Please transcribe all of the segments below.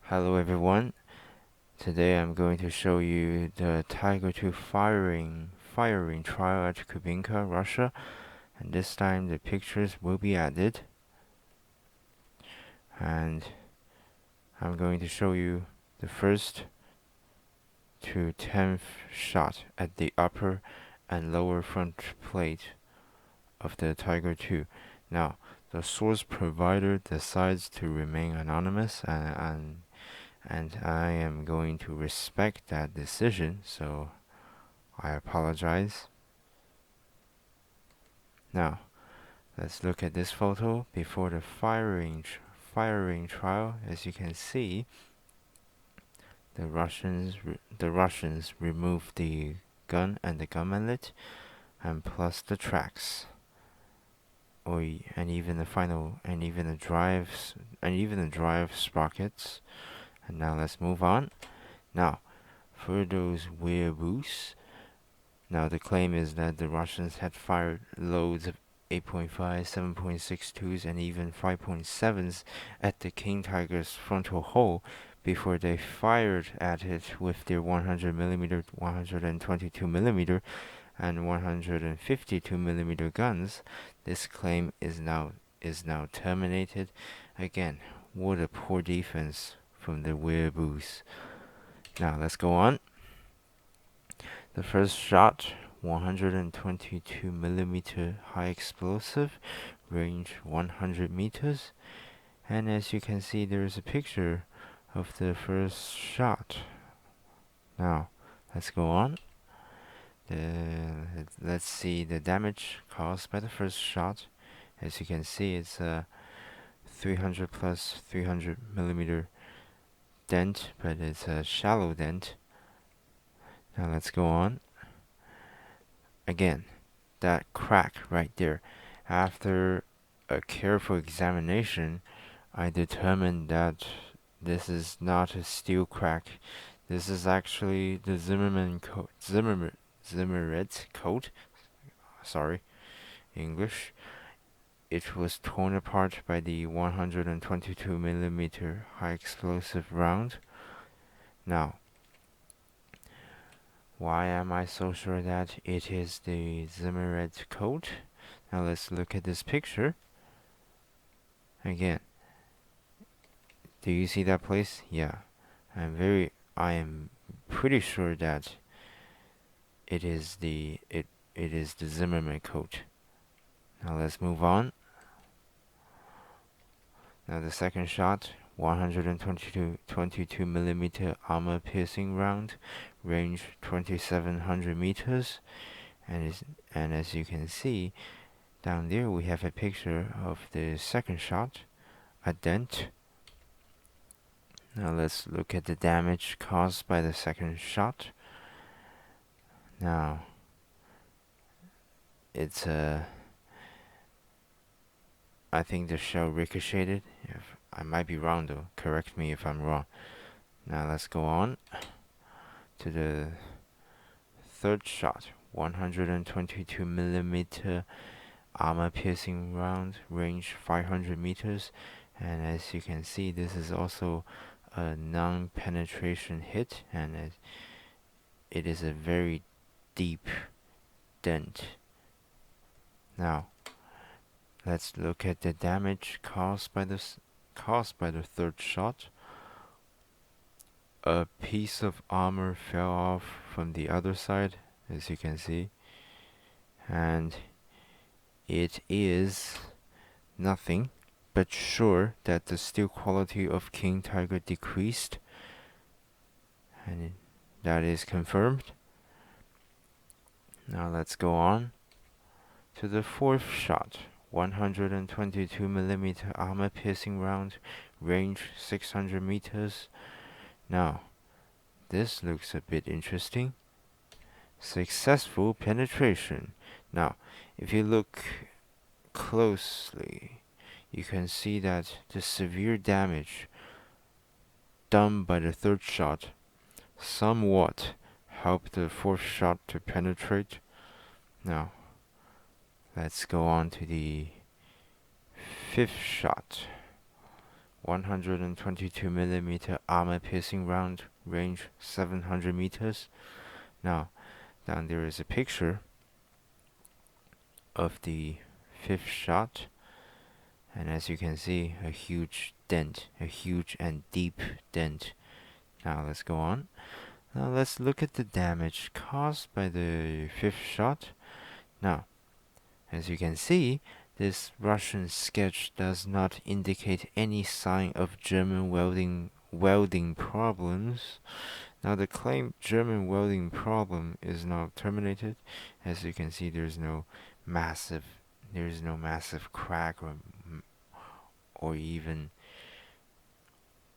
Hello everyone. Today I'm going to show you the Tiger II firing trial at Kubinka, Russia, and this time the pictures will be added. And I'm going to show you the first to 10th shot at the upper and lower front plate of the Tiger II. Now, the source provider decides to remain anonymous, and I am going to respect that decision, so I apologize. Now, let's look at this photo before the firing trial. As you can see, the Russians removed the gun and the gun mallet, and plus the tracks, and even the drive sprockets. And now let's move on. Now, for those Wehraboos, now the claim is that the Russians had fired loads of 8.5, 7.62s, and even 5.7s at the King Tiger's frontal hull before they fired at it with their 100mm, 122mm, and 152mm guns. This claim is now terminated. Again, what a poor defense from the Wehraboos. Now let's go on. The first shot, 122mm high explosive, range 100 meters. And as you can see, there is a picture of the first shot. Now, let's go on. Let's see the damage caused by the first shot. As you can see, it's a 300 plus 300mm dent, but it's a shallow dent. Now let's go on. Again, that crack right there. After a careful examination, I determined that this is not a steel crack. This is actually the Zimmerit coat. Sorry, English. It was torn apart by the 122mm high explosive round. Now, why am I so sure that it is the Zimmerit coat? Now let's look at this picture. Again, do you see that place? Yeah, I am pretty sure that it is the Zimmerit coat. Now let's move on. Now the second shot, 122mm armor piercing round, range 2700 meters, and as you can see, down there we have a picture of the second shot, a dent. Now let's look at the damage caused by the second shot. Now, it's I think the shell ricocheted. I might be wrong though, correct me if I'm wrong. Now let's go on to the third shot, 122mm armor piercing round, range 500 meters, and as you can see, this is also a non-penetration hit, and it is a very deep dent. Now, let's look at the damage caused by the third shot. A piece of armor fell off from the other side, as you can see, and it is nothing but sure that the steel quality of King Tiger decreased, and that is confirmed. Now let's go on to the fourth shot, 122mm armor piercing round, range 600 meters. Now, this looks a bit interesting. Successful penetration. Now, if you look closely, you can see that the severe damage done by the third shot somewhat helped the fourth shot to penetrate. Now, let's go on to the fifth shot, 122mm armor-piercing round, range 700 meters. Now, down there is a picture of the fifth shot, and as you can see, a huge dent, a huge and deep dent. Now let's go on. Now let's look at the damage caused by the fifth shot. Now, as you can see, this Russian sketch does not indicate any sign of German welding problems. Now the claimed German welding problem is now terminated. As you can see, there's no massive crack or even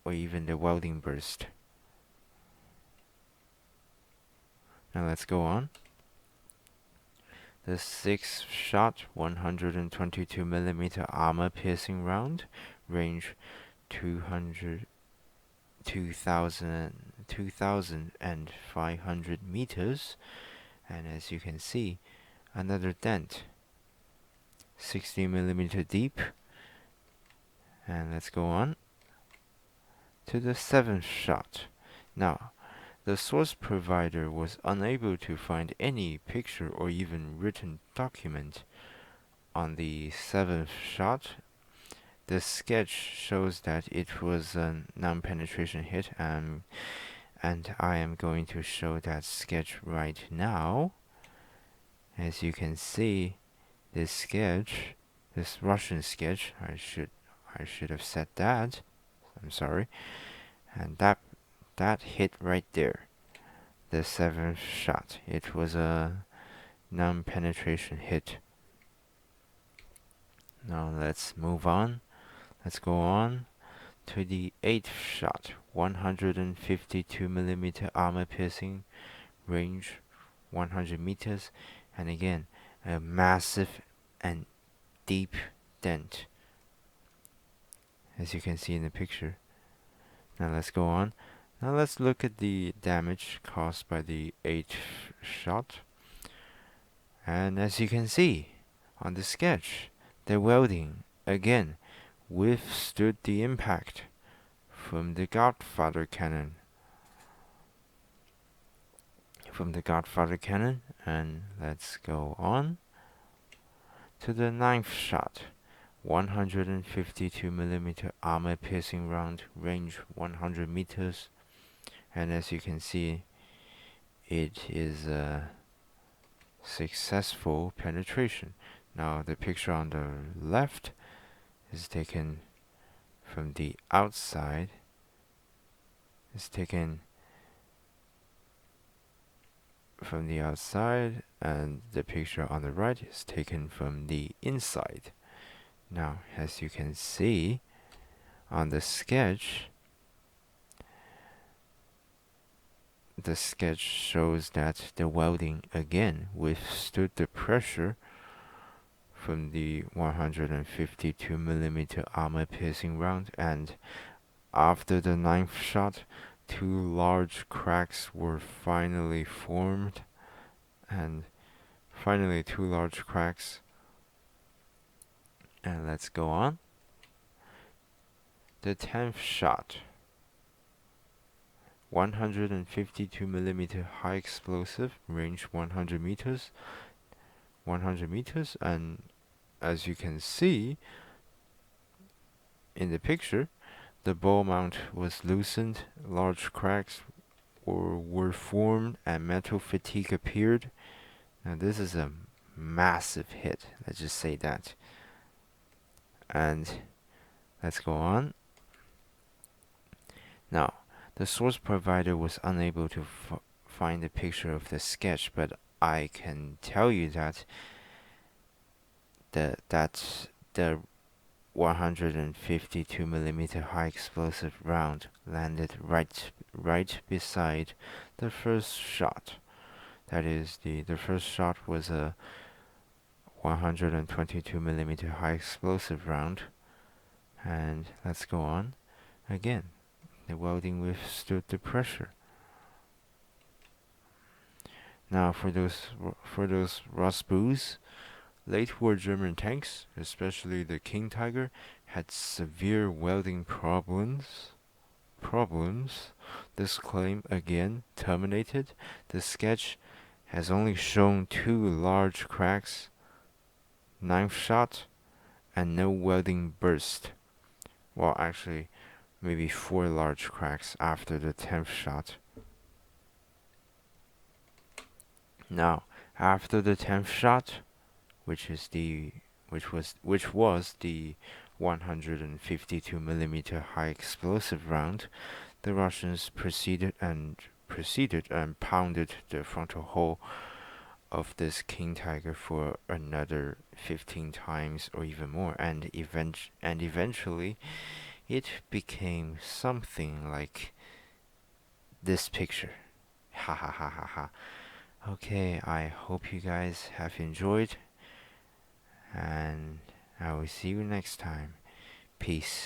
the welding burst. Now let's go on. The sixth shot, 122mm armor-piercing round, range 2,500 meters, and as you can see, another dent, 60mm deep. And let's go on to the seventh shot. Now, the source provider was unable to find any picture or even written document on the seventh shot. The sketch shows that it was a non-penetration hit, and I am going to show that sketch right now. As you can see, this sketch, this Russian sketch, I should have said that. I'm sorry. And that hit right there. The seventh shot. It was a non-penetration hit. Now let's move on. Let's go on to the eighth shot. 152mm armor-piercing, range 100 meters, and again a massive and deep dent, as you can see in the picture. Now let's go on. Now let's look at the damage caused by the eighth shot. And as you can see on the sketch, the welding again withstood the impact from the Jagdpanther cannon. And let's go on to the ninth shot. 152mm armor-piercing round, range 100 meters. And as you can see, it is a successful penetration. Now the picture on the left is taken from the outside. And the picture on the right is taken from the inside. Now, as you can see on the sketch, shows that the welding again withstood the pressure from the 152mm armor-piercing round, and after the ninth shot, two large cracks were finally formed, and let's go on. The 10th shot, 152mm high explosive, range 100 meters, and as you can see in the picture, the ball mount was loosened, large cracks were formed, and metal fatigue appeared. Now this is a massive hit, let's just say that. And let's go on. Now, the source provider was unable to find a picture of the sketch, but I can tell you that the 152mm high explosive round landed right beside the first shot. That is, the first shot was a 122mm high explosive round. And let's go on. Again, the welding withstood the pressure. Now for those Russboos, Late war German tanks, especially the King Tiger, had severe welding problems. This claim again terminated. The sketch has only shown 2 large cracks, 9th shot, and no welding burst. Well, actually, maybe 4 large cracks after the 10th shot. Now, after the 10th shot, which was the 152mm high explosive round, the Russians proceeded and pounded the frontal hull of this King Tiger for another 15 times or even more, and eventually it became something like this picture. Ha ha ha ha ha. Okay, I hope you guys have enjoyed, and I will see you next time. Peace.